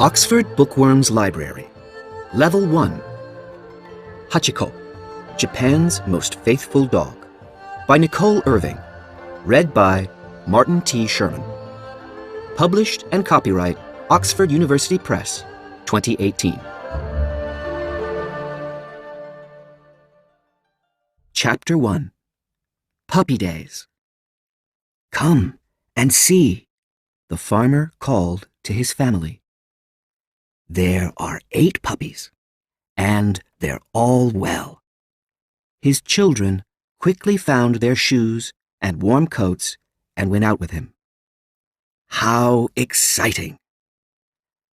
Oxford Bookworm's Library. Level 1. Hachiko, Japan's Most Faithful Dog. By Nicole Irving. Read by Martin T. Sherman. Published and copyright Oxford University Press, 2018. Chapter 1. Puppy Days. "Come and see," the farmer called to his family. "There are 8 puppies, and they're all well." His children quickly found their shoes and warm coats and went out with him. How exciting!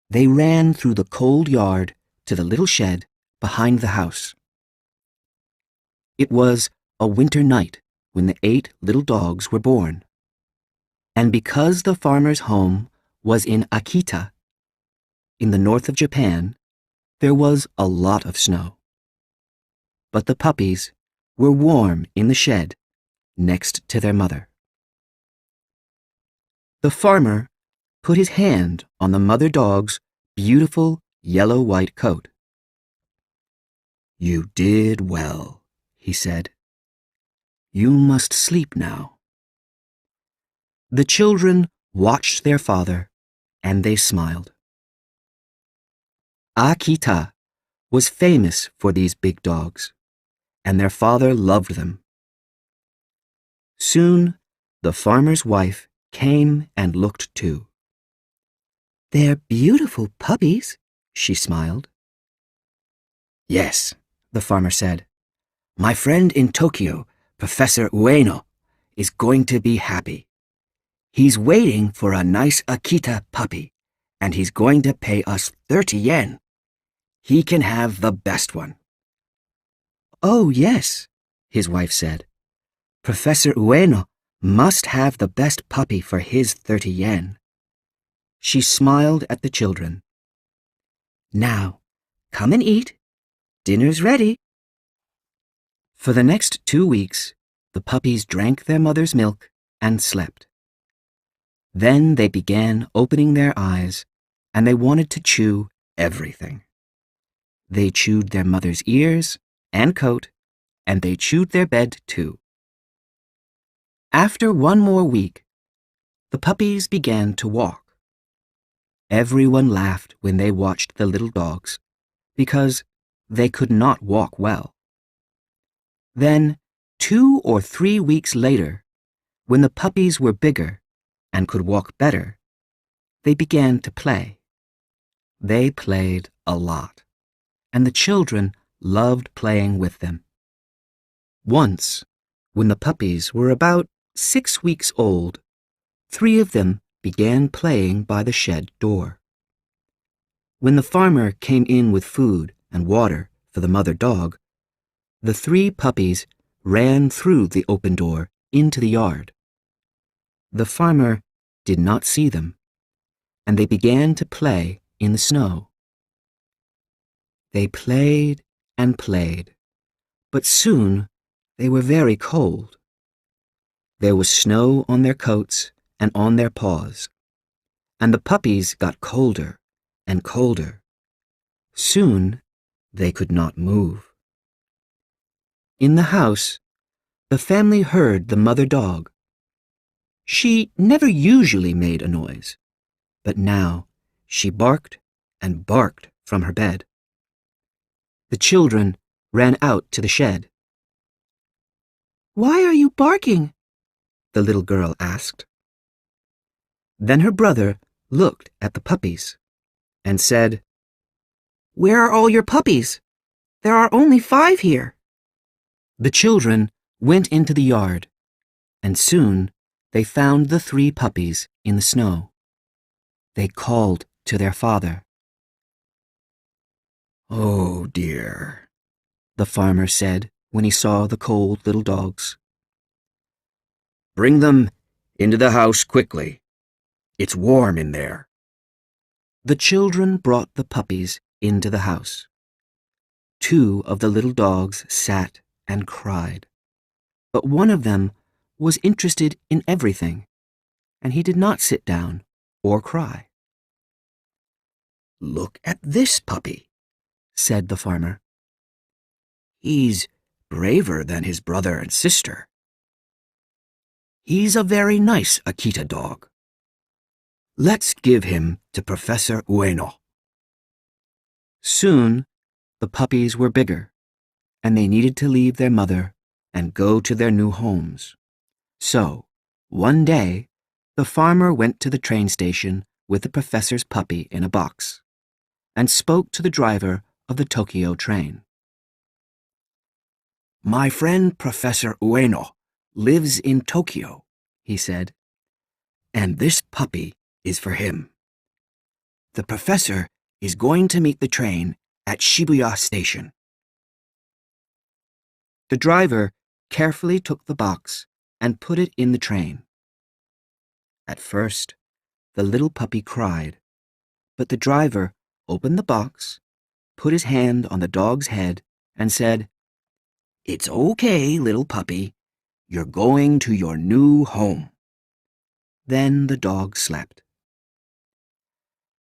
They ran through the cold yard to the little shed behind the house. It was a winter night when the 8 little dogs were born. And because the farmer's home was in Akita, in the north of Japan, there was a lot of snow. But the puppies were warm in the shed next to their mother. The farmer put his hand on the mother dog's beautiful yellow-white coat. "You did well," he said. "You must sleep now." The children watched their father, and they smiled. Akita was famous for these big dogs, and their father loved them. Soon, the farmer's wife came and looked too. "They're beautiful puppies," she smiled. "Yes," the farmer said. "My friend in Tokyo, Professor Ueno, is going to be happy. He's waiting for a nice Akita puppy, and he's going to pay us 30 yen. He can have the best one." "Oh, yes," his wife said. "Professor Ueno must have the best puppy for his 30 yen. She smiled at the children. "Now, come and eat. Dinner's ready." For the next 2 weeks, the puppies drank their mother's milk and slept. Then they began opening their eyes, and they wanted to chew everything. They chewed their mother's ears and coat, and they chewed their bed too. After 1 more week, the puppies began to walk. Everyone laughed when they watched the little dogs, because they could not walk well. Then, 2 or 3 weeks later, when the puppies were bigger and could walk better, they began to play. They played a lot, and the children loved playing with them. Once, when the puppies were about 6 weeks old, 3 of them began playing by the shed door. When the farmer came in with food and water for the mother dog, the 3 puppies ran through the open door into the yard. The farmer did not see them, and they began to play in the snow. They played and played, but soon they were very cold. There was snow on their coats and on their paws, and the puppies got colder and colder. Soon they could not move. In the house, the family heard the mother dog. She never usually made a noise, but now she barked and barked from her bed. The children ran out to the shed. "Why are you barking?" the little girl asked. Then her brother looked at the puppies and said, "Where are all your puppies? There are only 5 here." The children went into the yard, and soon they found the 3 puppies in the snow. They called to their father. "Oh dear," the farmer said when he saw the cold little dogs. "Bring them into the house quickly. It's warm in there." The children brought the puppies into the house. 2 of the little dogs sat and cried, but one of them was interested in everything, and he did not sit down or cry. Look at this puppy, said the farmer. He's braver than his brother and sister. He's a very nice Akita dog. Let's give him to Professor Ueno. Soon, the puppies were bigger, and they needed to leave their mother and go to their new homes. So, one day, the farmer went to the train station with the professor's puppy in a box and spoke to the driver of the Tokyo train. My friend Professor Ueno lives in Tokyo, he said, and this puppy is for him. The professor is going to meet the train at Shibuya Station. The driver carefully took the box and put it in the train. At first, the little puppy cried, but the driver opened the box, put his hand on the dog's head, and said, It's okay, little puppy. You're going to your new home. Then the dog slept.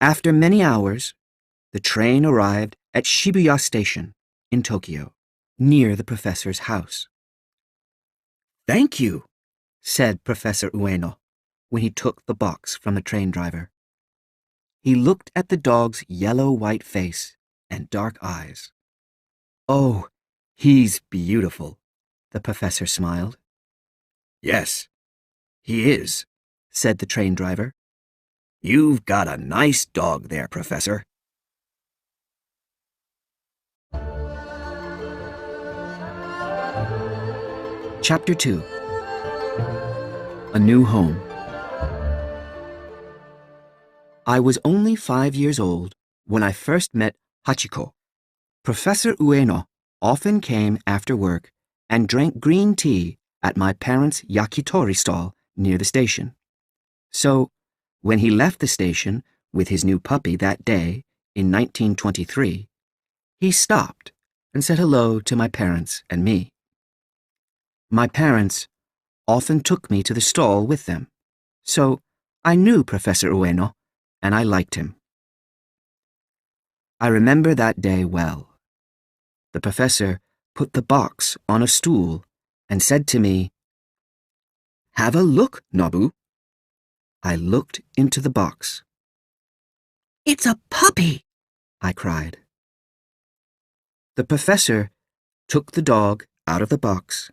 After many hours, the train arrived at Shibuya Station in Tokyo, near the professor's house. Thank you, said Professor Ueno when he took the box from the train driver. He looked at the dog's yellow-white face and dark eyes. Oh, he's beautiful, the professor smiled. Yes, he is, said the train driver. You've got a nice dog there, Professor. Chapter 2. A New Home. I was only 5 years old when I first met Hachiko. Professor Ueno often came after work and drank green tea at my parents' yakitori stall near the station. So, when he left the station with his new puppy that day in 1923, he stopped and said hello to my parents and me. My parents often took me to the stall with them, so I knew Professor Ueno and I liked him. I remember that day well. The professor put the box on a stool and said to me, Have a look, Nobu. I looked into the box. It's a puppy, I cried. The professor took the dog out of the box,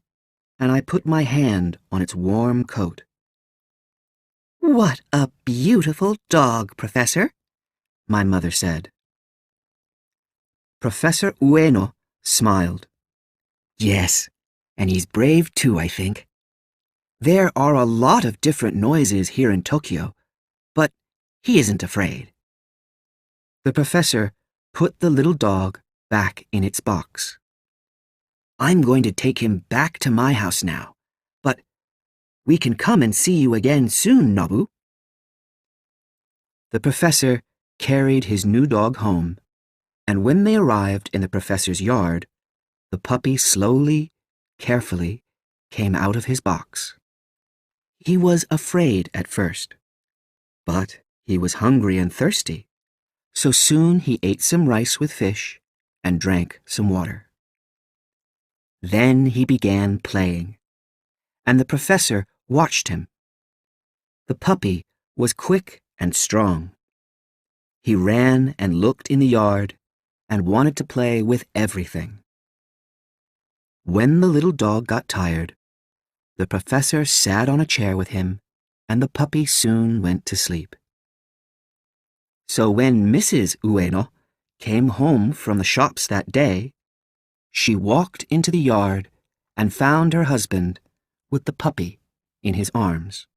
and I put my hand on its warm coat. What a beautiful dog, Professor, my mother said. Professor Ueno smiled. Yes, and he's brave too, I think. There are a lot of different noises here in Tokyo, but he isn't afraid. The professor put the little dog back in its box. I'm going to take him back to my house now, but we can come and see you again soon, Nobu. The professor carried his new dog home, and when they arrived in the professor's yard, the puppy slowly, carefully came out of his box. He was afraid at first, but he was hungry and thirsty, so soon he ate some rice with fish and drank some water. Then he began playing, and the professor watched him. The puppy was quick and strong. He ran and looked in the yard and wanted to play with everything. When the little dog got tired, the professor sat on a chair with him, and the puppy soon went to sleep. So when Mrs. Ueno came home from the shops that day, she walked into the yard and found her husband with the puppy in his arms.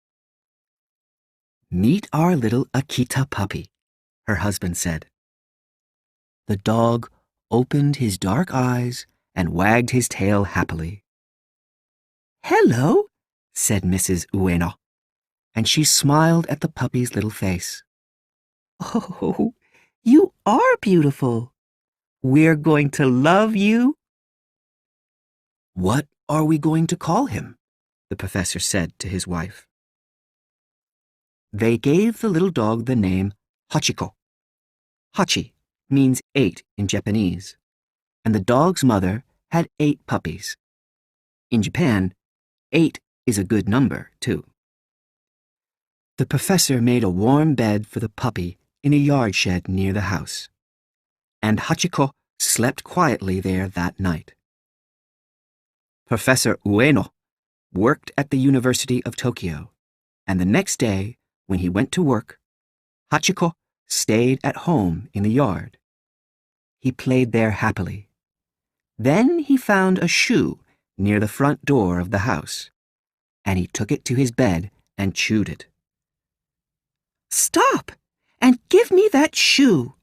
Meet our little Akita puppy, her husband said. The dog opened his dark eyes and wagged his tail happily. Hello, said Mrs. Ueno, and she smiled at the puppy's little face. Oh, you are beautiful. We're going to love you. What are we going to call him? The professor said to his wife. They gave the little dog the name Hachiko. Hachi means 8 in Japanese, and the dog's mother had 8 puppies. In Japan, 8 is a good number, too. The professor made a warm bed for the puppy in a yard shed near the house, and Hachiko slept quietly there that night. Professor Ueno worked at the University of Tokyo, and the next day, when he went to work, Hachiko stayed at home in the yard. He played there happily. Then he found a shoe near the front door of the house, and he took it to his bed and chewed it. "Stop and give me that shoe,"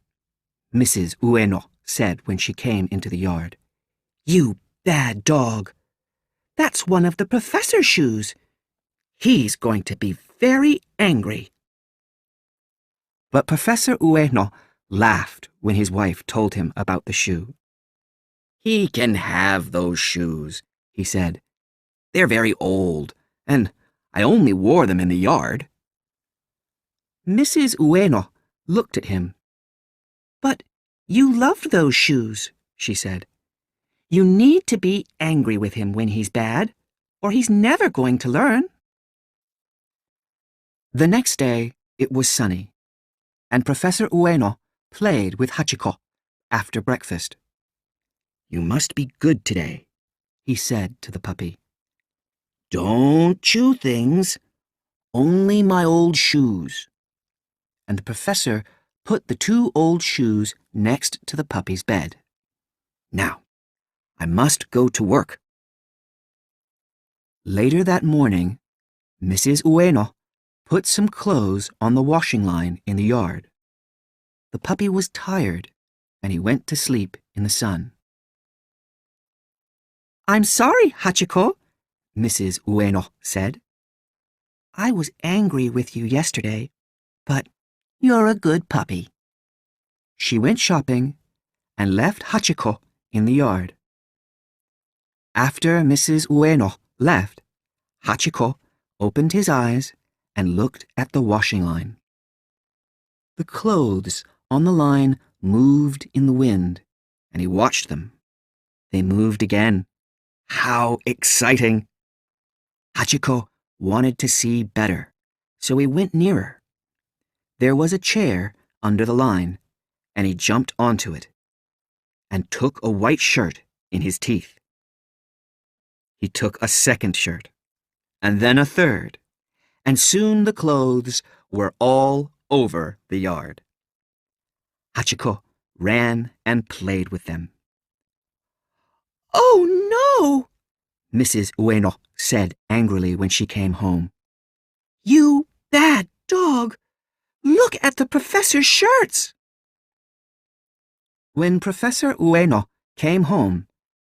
Mrs. Ueno said when she came into the yard. "You bad dog. That's one of the professor's shoes. He's going to be very angry." But Professor Ueno laughed when his wife told him about the shoe. "He can have those shoes," he said. "They're very old, and I only wore them in the yard." Mrs. Ueno looked at him. "But you loved those shoes," she said. "You need to be angry with him when he's bad, or he's never going to learn." The next day, it was sunny, and Professor Ueno played with Hachiko after breakfast. "You must be good today," he said to the puppy. "Don't chew things, only my old shoes." And the professor put the 2 old shoes next to the puppy's bed. "Now, I must go to work." Later that morning, Mrs. Ueno put some clothes on the washing line in the yard. The puppy was tired, and he went to sleep in the sun. "I'm sorry, Hachiko," Mrs. Ueno said. "I was angry with you yesterday, but you're a good puppy." She went shopping and left Hachiko in the yard. After Mrs. Ueno left, Hachiko opened his eyes and looked at the washing line. The clothes on the line moved in the wind, and he watched them. They moved again. How exciting! Hachiko wanted to see better, so he went nearer. There was a chair under the line, and he jumped onto it and took a white shirt in his teeth. He took a second shirt, and then a third, and soon the clothes were all over the yard. Hachiko ran and played with them. "Oh, no!" Mrs. Ueno said angrily when she came home. "You bad dog! Look at the professor's shirts!" When Professor Ueno came home,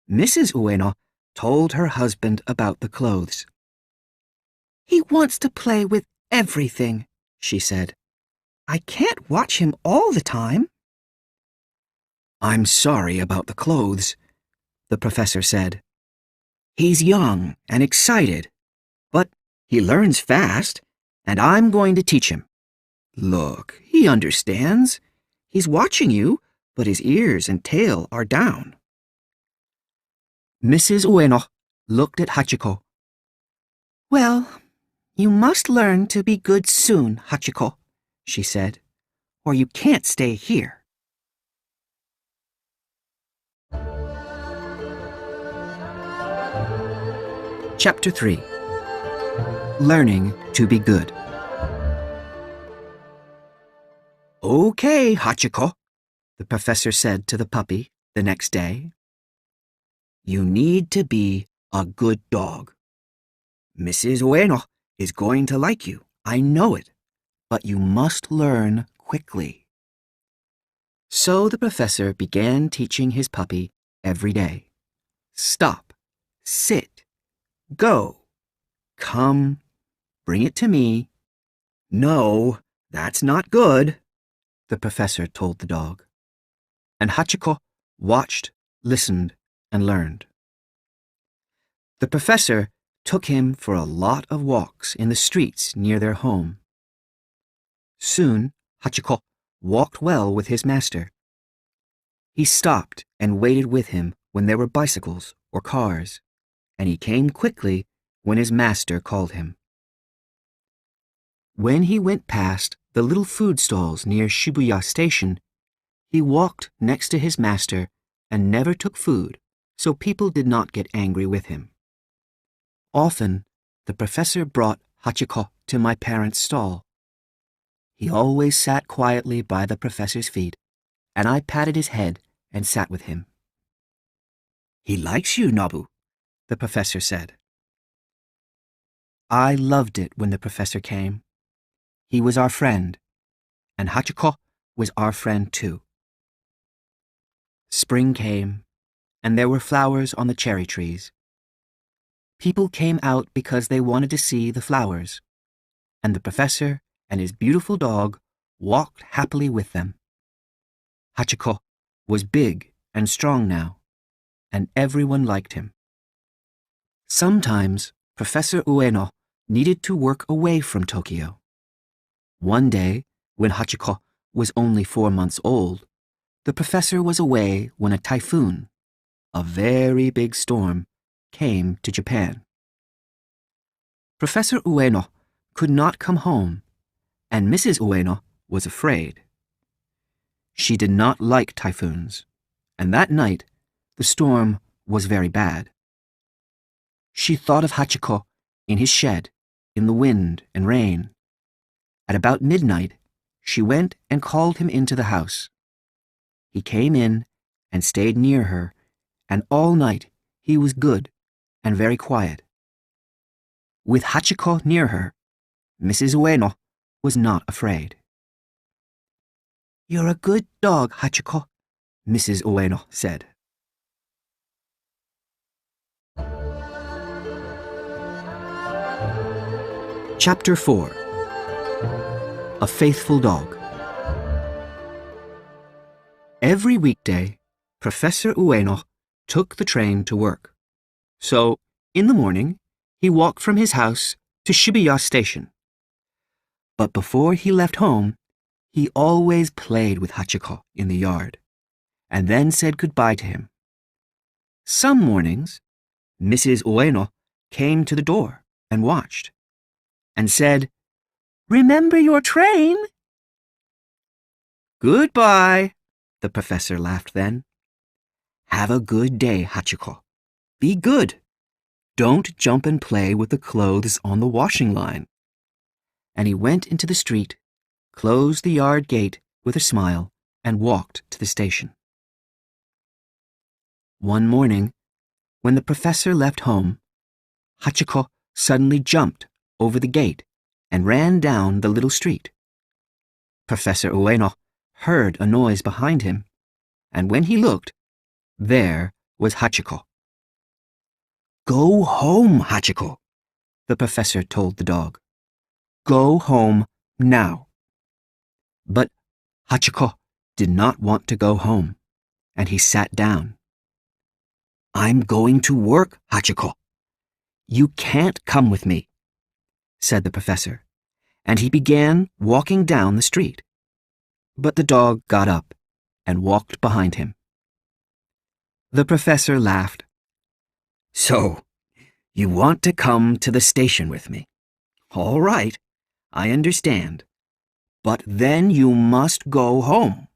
Mrs. Ueno told her husband about the clothes. "He wants to play with everything," she said. "I can't watch him all the time." "I'm sorry about the clothes," the professor said. "He's young and excited, but he learns fast, and I'm going to teach him. Look, he understands. He's watching you, but his ears and tail are down." Mrs. Ueno looked at Hachiko. "Well, you must learn to be good soon, Hachiko," she said, "or you can't stay here." Chapter 3. Learning to be good. "Okay, Hachiko," the professor said to the puppy the next day. "You need to be a good dog. Mrs. Ueno is going to like you, I know it, but you must learn quickly." So the professor began teaching his puppy every day. Stop, sit, go, come, bring it to me. "No, that's not good," the professor told the dog. And Hachiko watched, listened, and learned. The professor took him for a lot of walks in the streets near their home. Soon, Hachiko walked well with his master. He stopped and waited with him when there were bicycles or cars, and he came quickly when his master called him. When he went past the little food stalls near Shibuya Station, he walked next to his master and never took food, so people did not get angry with him. Often, the professor brought Hachiko to my parents' stall. He always sat quietly by the professor's feet, and I patted his head and sat with him. "He likes you, Nobu," the professor said. I loved it when the professor came. He was our friend, and Hachiko was our friend too. Spring came, and there were flowers on the cherry trees. People came out because they wanted to see the flowers, and the professor and his beautiful dog walked happily with them. Hachiko was big and strong now, and everyone liked him. Sometimes Professor Ueno needed to work away from Tokyo. One day, when Hachiko was only 4 months old, the professor was away when a typhoon, a very big storm, came to Japan. Professor Ueno could not come home, and Mrs. Ueno was afraid. She did not like typhoons, and that night the storm was very bad. She thought of Hachiko in his shed, in the wind and rain. At about midnight, she went and called him into the house. He came in and stayed near her, and all night he was good and very quiet. With Hachiko near her, Mrs. Ueno was not afraid. "You're a good dog, Hachiko," Mrs. Ueno said. Chapter 4. A Faithful Dog. Every weekday, Professor Ueno took the train to work. So, in the morning, he walked from his house to Shibuya Station. But before he left home, he always played with Hachiko in the yard, and then said goodbye to him. Some mornings, Mrs. Ueno came to the door and watched, and said, "Remember your train?" "Goodbye," the professor laughed then. "Have a good day, Hachiko. Be good. Don't jump and play with the clothes on the washing line." And he went into the street, closed the yard gate with a smile, and walked to the station. One morning, when the professor left home, Hachiko suddenly jumped over the gate and ran down the little street. Professor Ueno heard a noise behind him, and when he looked, there was Hachiko. "Go home, Hachiko," the professor told the dog. "Go home now." But Hachiko did not want to go home, and he sat down. "I'm going to work, Hachiko." "You can't come with me," said the professor, and he began walking down the street. But the dog got up and walked behind him. The professor laughed. "So, you want to come to the station with me? All right, I understand. But then you must go home."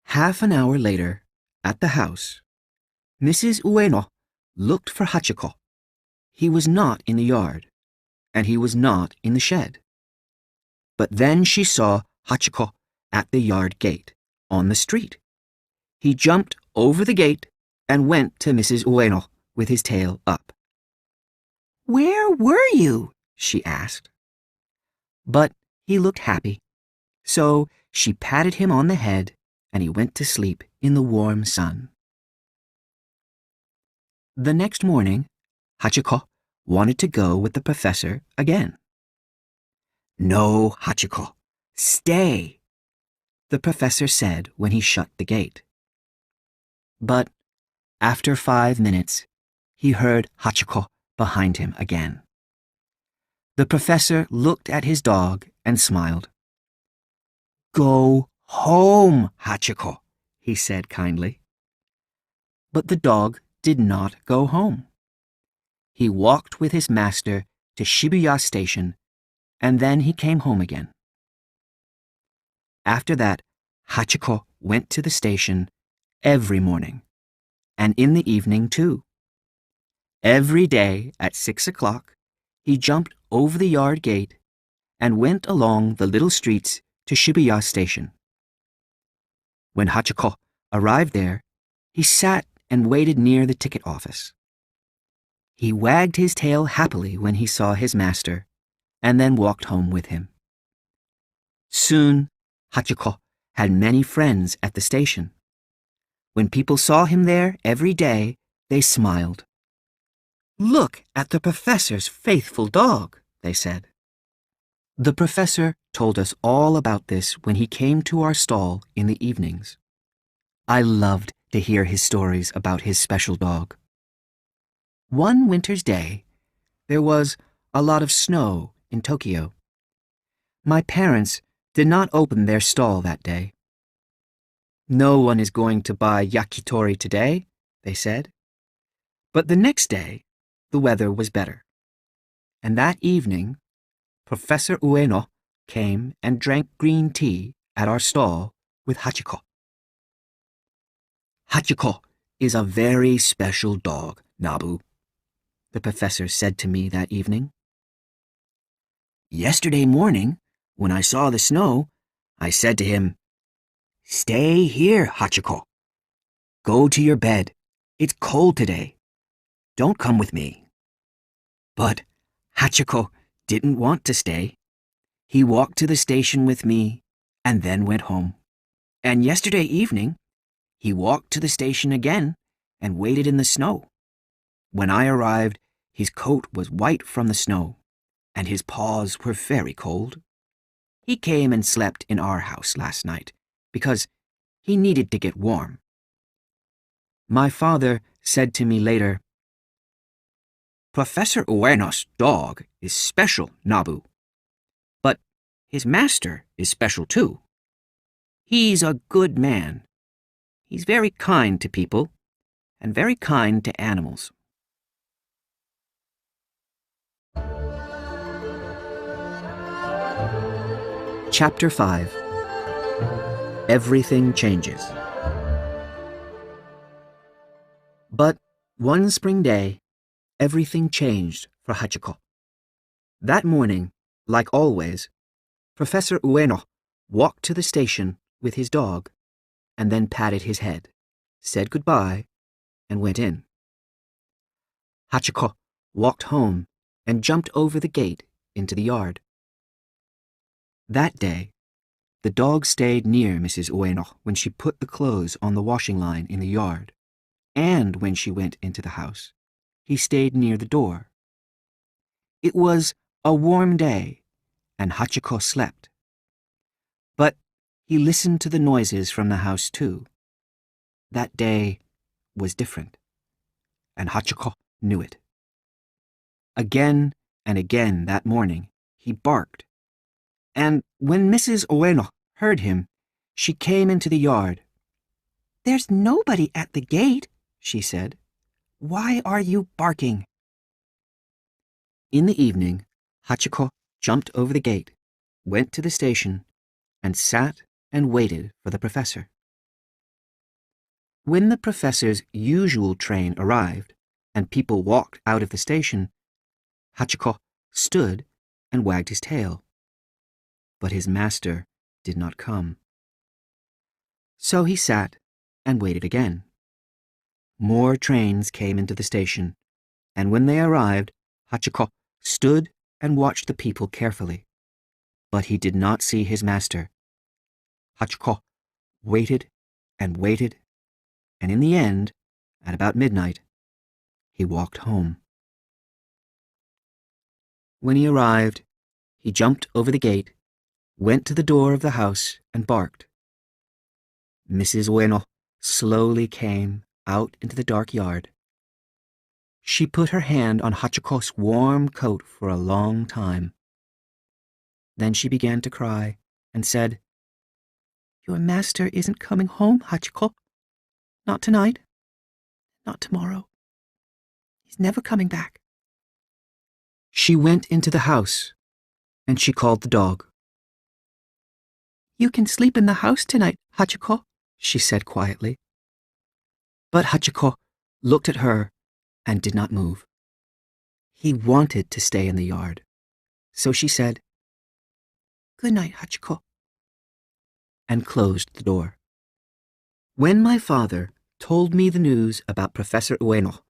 Half an hour later, at the house, Mrs. Ueno looked for Hachiko. He was not in the yard, and he was not in the shed. But then she saw Hachiko at the yard gate, on the street. He jumped over the gate and went to Mrs. Ueno with his tail up. "Where were you?" she asked. But he looked happy, so she patted him on the head and he went to sleep in the warm sun. The next morning, Hachiko wanted to go with the professor again. "No, Hachiko, stay," the professor said when he shut the gate. But after 5 minutes, he heard Hachiko behind him again. The professor looked at his dog and smiled. "Go "Home, Hachiko," he said kindly. But the dog did not go home. He walked with his master to Shibuya Station, and then he came home again. After that, Hachiko went to the station every morning, and in the evening too. Every day at 6 o'clock, he jumped over the yard gate and went along the little streets to Shibuya Station. When Hachiko arrived there, he sat and waited near the ticket office. He wagged his tail happily when he saw his master, and then walked home with him. Soon, Hachiko had many friends at the station. When people saw him there every day, they smiled. "Look at the professor's faithful dog," they said. The professor told us all about this when he came to our stall in the evenings. I loved to hear his stories about his special dog. One winter's day, there was a lot of snow in Tokyo. My parents did not open their stall that day. "No one is going to buy yakitori today," they said. But the next day, the weather was better. And that evening, Professor Ueno came and drank green tea at our stall with Hachiko. "Hachiko is a very special dog, Nabu," the professor said to me that evening. "Yesterday morning, when I saw the snow, I said to him, 'Stay here, Hachiko. Go to your bed. It's cold today. Don't come with me.' But Hachiko didn't want to stay. He walked to the station with me and then went home. And yesterday evening, he walked to the station again and waited in the snow. When I arrived, his coat was white from the snow, and his paws were very cold. He came and slept in our house last night because he needed to get warm." My father said to me later, "Professor Ueno's dog is special, Nabu. But his master is special too. He's a good man. He's very kind to people and very kind to animals." Chapter 5. Everything Changes. But one spring day, everything changed for Hachiko. That morning, like always, Professor Ueno walked to the station with his dog and then patted his head, said goodbye, and went in. Hachiko walked home and jumped over the gate into the yard. That day, the dog stayed near Mrs. Ueno when she put the clothes on the washing line in the yard, and when she went into the house. He stayed near the door. It was a warm day, and Hachiko slept. But he listened to the noises from the house too. That day was different, and Hachiko knew it. Again and again that morning, he barked. And when Mrs. Ueno heard him, she came into the yard. "There's nobody at the gate," she said. "Why are you barking?" In the evening, Hachiko jumped over the gate, went to the station, and sat and waited for the professor. When the professor's usual train arrived and people walked out of the station, Hachiko stood and wagged his tail. But his master did not come. So he sat and waited again. More trains came into the station, and when they arrived, Hachiko stood and watched the people carefully. But he did not see his master. Hachiko waited and waited, and in the end, at about midnight, he walked home. When he arrived, he jumped over the gate, went to the door of the house, and barked. Mrs. Ueno slowly came out into the dark yard. She put her hand on Hachiko's warm coat for a long time. Then she began to cry and said, Your master isn't coming home, Hachiko. Not tonight. Not tomorrow. He's never coming back. She went into the house, and she called the dog. You can sleep in the house tonight, Hachiko, she said quietly. But Hachiko looked at her and did not move. He wanted to stay in the yard, so she said, Good night, Hachiko, and closed the door. When my father told me the news about Professor Ueno,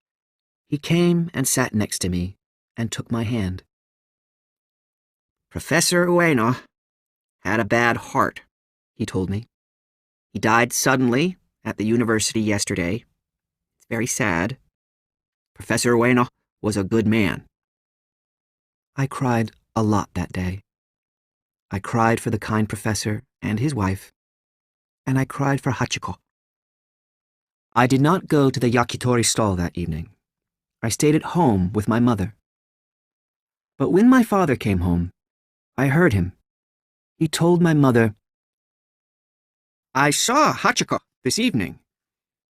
he came and sat next to me and took my hand. Professor Ueno had a bad heart, he told me. He died suddenly at the university yesterday. It's very sad. Professor Ueno was a good man. I cried a lot that day. I cried for the kind professor and his wife, and I cried for Hachiko. I did not go to the yakitori stall that evening. I stayed at home with my mother. But when my father came home, I heard him. He told my mother, I saw Hachiko this evening.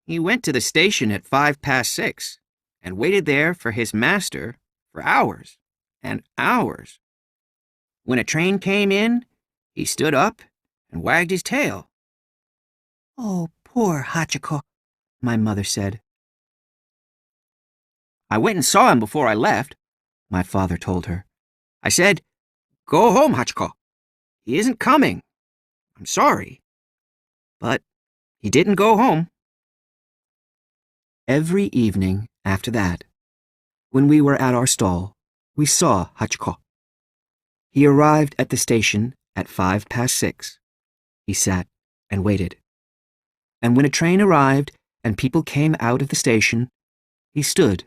He went to the station at 6:05 and waited there for his master for hours and hours. When a train came in, he stood up and wagged his tail. Oh, poor Hachiko, my mother said. I went and saw him before I left, my father told her. I said, Go home, Hachiko. He isn't coming. I'm sorry. But he didn't go home. Every evening after that, when we were at our stall, we saw Hachiko. He arrived at the station at 6:05. He sat and waited. And when a train arrived and people came out of the station, he stood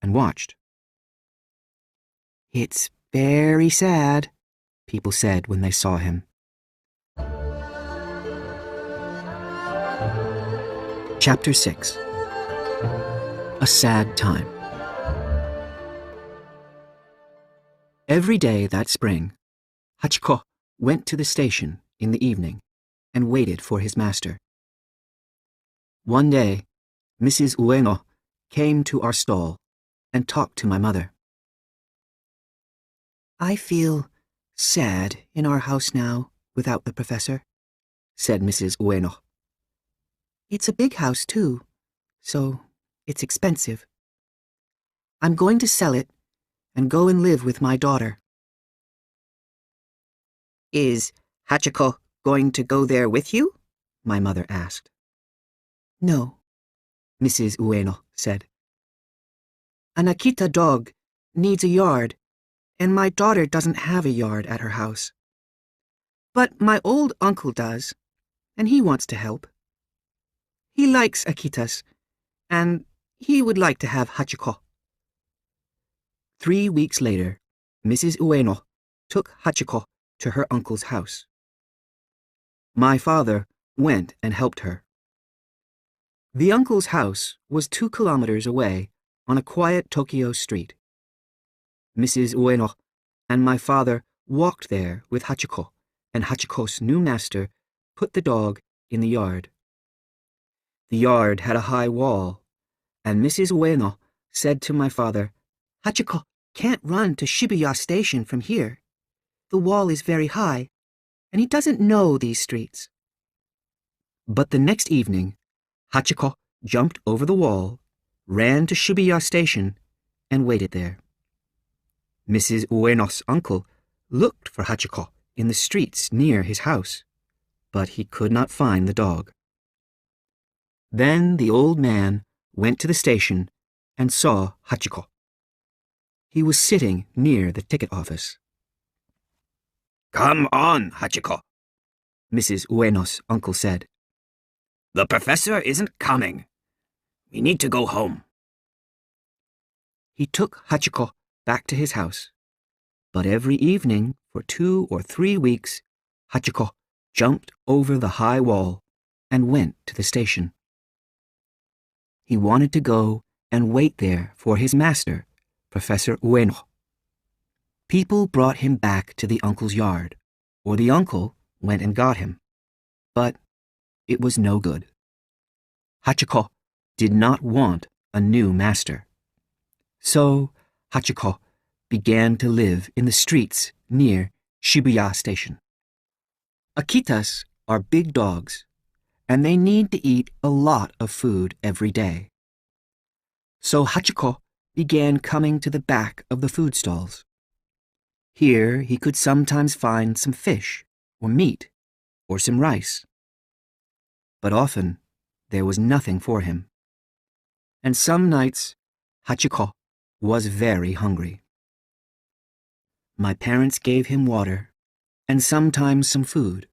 and watched. It's very sad, people said when they saw him. Chapter 6. A Sad Time. Every day that spring, Hachiko went to the station in the evening and waited for his master. One day, Mrs. Ueno came to our stall and talked to my mother. I feel sad in our house now without the professor, said Mrs. Ueno. It's a big house, too, so it's expensive. I'm going to sell it and go and live with my daughter. Is Hachiko going to go there with you? My mother asked. No, Mrs. Ueno said. An Akita dog needs a yard, and my daughter doesn't have a yard at her house. But my old uncle does, and he wants to help. He likes Akitas, and he would like to have Hachiko. 3 weeks later, Mrs. Ueno took Hachiko to her uncle's house. My father went and helped her. The uncle's house was 2 kilometers away on a quiet Tokyo street. Mrs. Ueno and my father walked there with Hachiko, and Hachiko's new master put the dog in the yard. The yard had a high wall, and Mrs. Ueno said to my father, Hachiko can't run to Shibuya Station from here. The wall is very high, and he doesn't know these streets. But the next evening, Hachiko jumped over the wall, ran to Shibuya Station, and waited there. Mrs. Ueno's uncle looked for Hachiko in the streets near his house, but he could not find the dog. Then the old man went to the station and saw Hachiko. He was sitting near the ticket office. Come on, Hachiko, Mrs. Ueno's uncle said. The professor isn't coming. We need to go home. He took Hachiko back to his house, but every evening for 2 or 3 weeks, Hachiko jumped over the high wall and went to the station. He wanted to go and wait there for his master, Professor Ueno. People brought him back to the uncle's yard, or the uncle went and got him. But It was no good. Hachiko did not want a new master. So Hachiko began to live in the streets near Shibuya Station. Akitas are big dogs, and they need to eat a lot of food every day. So Hachiko began coming to the back of the food stalls. Here he could sometimes find some fish or meat or some rice. But often there was nothing for him. And some nights Hachiko was very hungry. My parents gave him water and sometimes some food.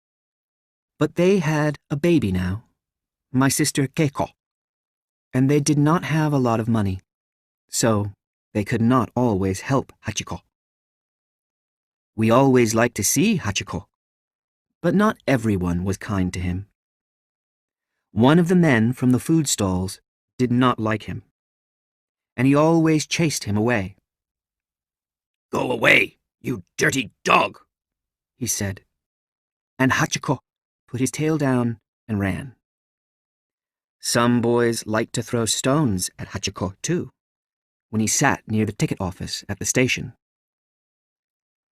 But they had a baby now, my sister Keiko, and they did not have a lot of money, so they could not always help Hachiko. We always liked to see Hachiko, but not everyone was kind to him. One of the men from the food stalls did not like him, and he always chased him away. "Go away, you dirty dog," he said, and Hachiko put his tail down and ran. Some boys liked to throw stones at Hachiko, too, when he sat near the ticket office at the station.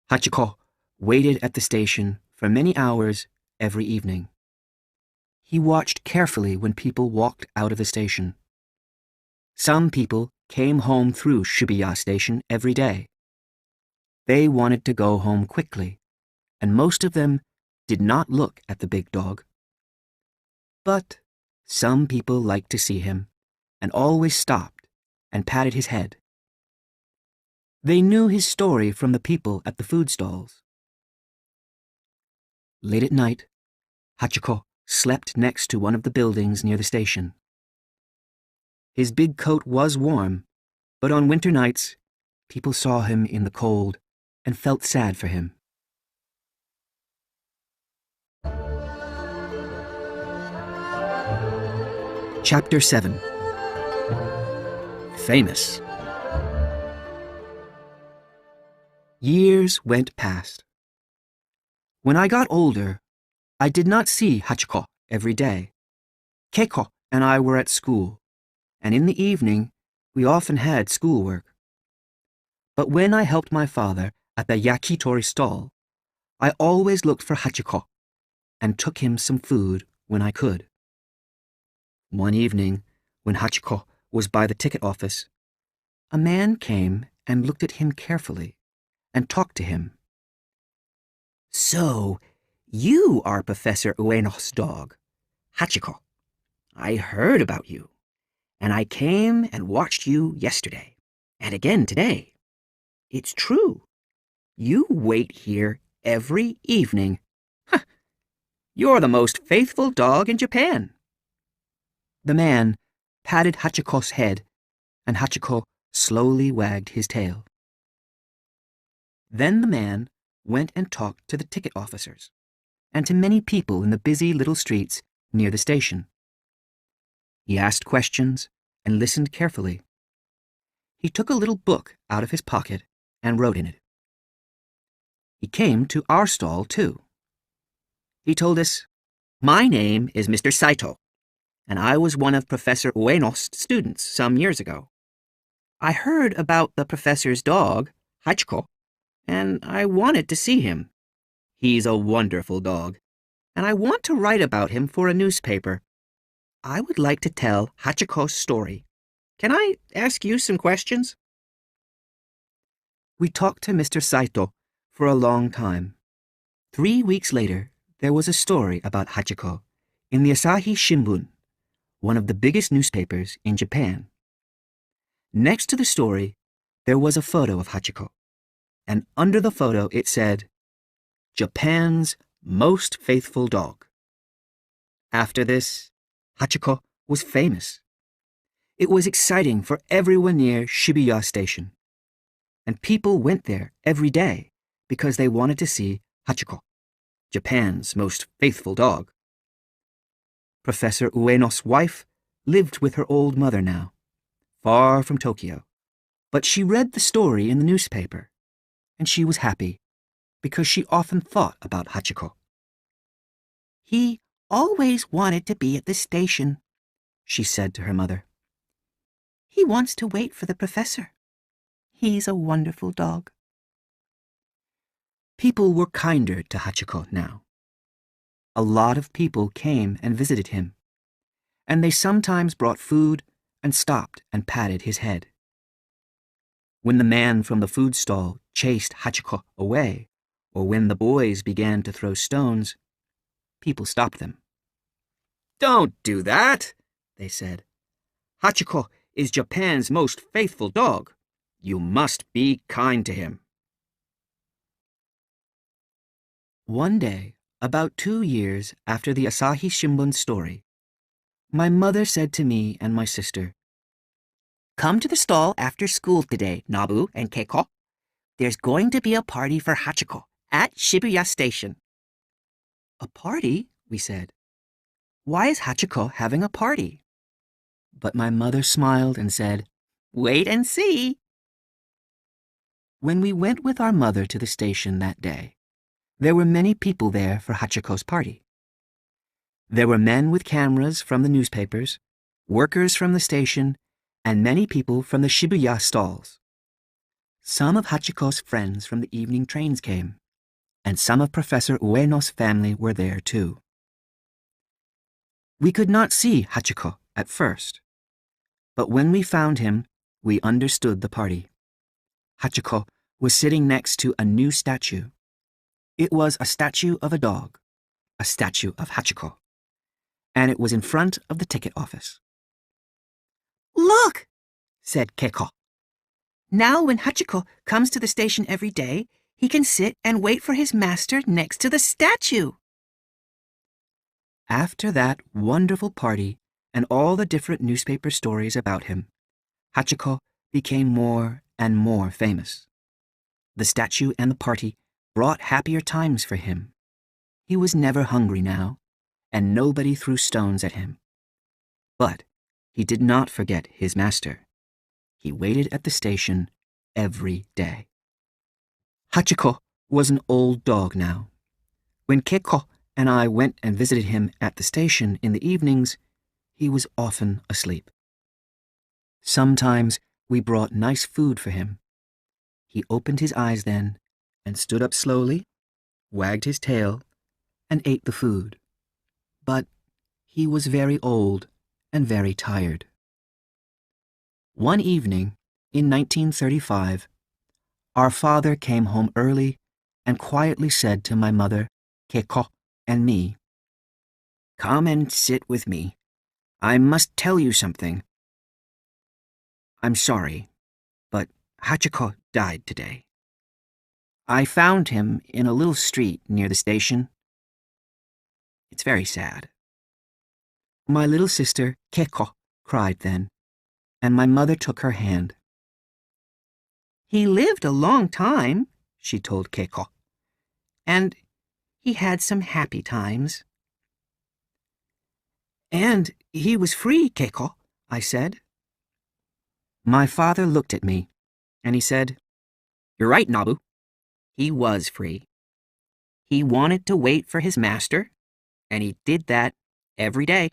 Hachiko waited at the station for many hours every evening. He watched carefully when people walked out of the station. Some people came home through Shibuya Station every day. They wanted to go home quickly, and most of them did not look at the big dog. But some people liked to see him and always stopped and patted his head. They knew his story from the people at the food stalls. Late at night, Hachiko slept next to one of the buildings near the station. His big coat was warm, but on winter nights, people saw him in the cold and felt sad for him. Chapter 7. Famous. Years went past. When I got older, I did not see Hachiko every day. Keiko and I were at school, and in the evening, we often had schoolwork. But when I helped my father at the yakitori stall, I always looked for Hachiko and took him some food when I could. One evening, when Hachiko was by the ticket office, a man came and looked at him carefully and talked to him. "So, you are Professor Ueno's dog, Hachiko. I heard about you, and I came and watched you yesterday, and again today. It's true. You wait here every evening. Huh. You're the most faithful dog in Japan." The man patted Hachiko's head, and Hachiko slowly wagged his tail. Then the man went and talked to the ticket officers and to many people in the busy little streets near the station. He asked questions and listened carefully. He took a little book out of his pocket and wrote in it. He came to our stall, too. He told us, "My name is Mr. Saito, and I was one of Professor Ueno's students some years ago. I heard about the professor's dog, Hachiko, and I wanted to see him. He's a wonderful dog, and I want to write about him for a newspaper. I would like to tell Hachiko's story. Can I ask you some questions?" We talked to Mr. Saito for a long time. 3 weeks later, there was a story about Hachiko in the Asahi Shimbun, one of the biggest newspapers in Japan. Next to the story, there was a photo of Hachiko, and under the photo it said, "Japan's most faithful dog." After this, Hachiko was famous. It was exciting for everyone near Shibuya Station, and people went there every day because they wanted to see Hachiko, Japan's most faithful dog. Professor Ueno's wife lived with her old mother now, far from Tokyo, but she read the story in the newspaper, and she was happy because she often thought about Hachiko. He always wanted to be at the station," she said to her mother. "He wants to wait for the professor. He's a wonderful dog." People were kinder to Hachiko now. A lot of people came and visited him, and they sometimes brought food and stopped and patted his head. When the man from the food stall chased Hachiko away, or when the boys began to throw stones, people stopped them. "Don't do that," they said. "Hachiko is Japan's most faithful dog. You must be kind to him." One day, about 2 years after the Asahi Shimbun story, my mother said to me and my sister, "Come to the stall after school today, Nabu and Keiko. There's going to be a party for Hachiko at Shibuya Station." "A party?" we said. "Why is Hachiko having a party?" But my mother smiled and said, "Wait and see." When we went with our mother to the station that day, there were many people there for Hachiko's party. There were men with cameras from the newspapers, workers from the station, and many people from the Shibuya stalls. Some of Hachiko's friends from the evening trains came, and some of Professor Ueno's family were there too. We could not see Hachiko at first, but when we found him, we understood the party. Hachiko was sitting next to a new statue. It was a statue of a dog, a statue of Hachiko, and it was in front of the ticket office. "Look," said Keiko. "Now when Hachiko comes to the station every day, he can sit and wait for his master next to the statue." After that wonderful party and all the different newspaper stories about him, Hachiko became more and more famous. The statue and the party brought happier times for him. He was never hungry now, and nobody threw stones at him. But he did not forget his master. He waited at the station every day. Hachiko was an old dog now. When Keiko and I went and visited him at the station in the evenings, he was often asleep. Sometimes we brought nice food for him. He opened his eyes then and stood up slowly, wagged his tail, and ate the food. But he was very old and very tired. One evening, in 1935, our father came home early and quietly said to my mother, Keiko, and me, "Come and sit with me. I must tell you something. I'm sorry, but Hachiko died today. I found him in a little street near the station. It's very sad." My little sister, Keiko, cried then, and my mother took her hand. "He lived a long time," she told Keiko, "and he had some happy times." "And he was free, Keiko," I said. My father looked at me, and he said, "You're right, Nabu. He was free. He wanted to wait for his master, and he did that every day.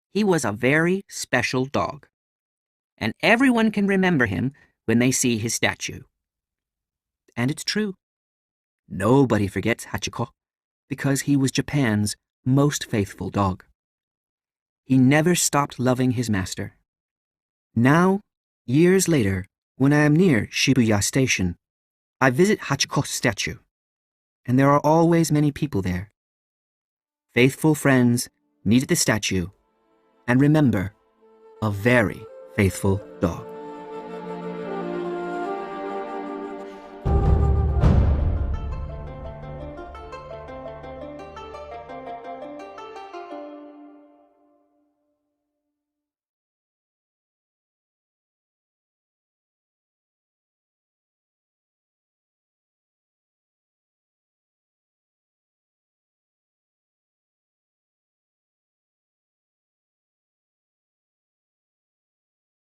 He was a very special dog, and everyone can remember him when they see his statue." And it's true. Nobody forgets Hachiko because he was Japan's most faithful dog. He never stopped loving his master. Now, years later, when I am near Shibuya Station, I visit Hachiko's statue, and there are always many people there. Faithful friends meet at the statue and remember a very faithful dog.